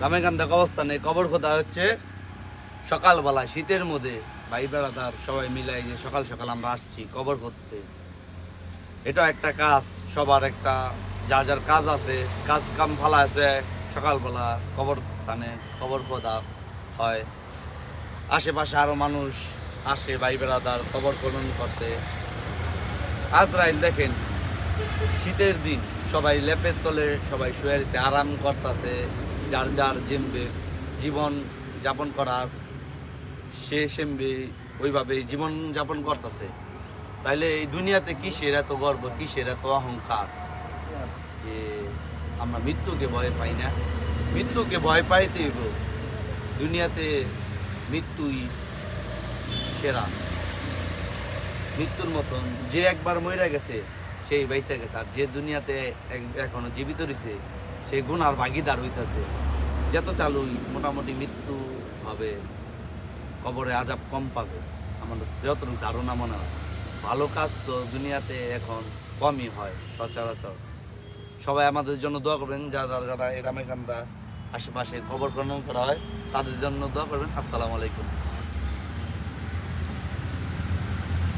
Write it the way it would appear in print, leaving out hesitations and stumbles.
রামেকান্দা কবরস্থানে কবর খোদা হচ্ছে সকালবেলা শীতের মধ্যে ভাই বেড়াদার সবাই মিলাই যে সকাল সকাল আমরা আসছি কবর করতে। এটা একটা কাজ, সবার একটা যার যার কাজ আছে, কাজ কাম ফালা আছে, সকালবেলা কবরস্থানে কবর খোদা হয়। আশেপাশে আরো মানুষ আসে ভাই বেড়াদার কবর খনন করতে। আজরাইল দেখেন শীতের দিন সবাই লেপের তলে সবাই শুয়ে রয়েছে, আরাম করতেছে, যার যার জেমবে জীবন যাপন করার সে সেমবে ওইভাবে জীবন যাপন করতেছে। তাইলে এই দুনিয়াতে কিসের এত গর্ব, কিসের এত অহংকার যে আমরা মৃত্যুকে ভয় পাই না? মৃত্যুকে ভয় পাইতেই হইব। দুনিয়াতে মৃত্যুই সেরা। মৃত্যুর মতন যে একবার মরে গেছে সেই বেঁচে গেছে, আর যে দুনিয়াতে এখনো জীবিত রয়েছে সেই গুনার ভাগিদার হইতেছে। যত চালুই মোটামুটি মৃত্যু হবে, কবরে আজাব কম পাবে আমাদের যতটুকু ধারণা মনে হয়। ভালো কাজ তো দুনিয়াতে এখন কমই হয় সচরাচর। সবাই আমাদের জন্য দোয়া করবেন, যারা যারা এই রামেকান্দা আশেপাশে কবর খনন করা হয় তাদের জন্য দোয়া করবেন। আসসালামু আলাইকুম।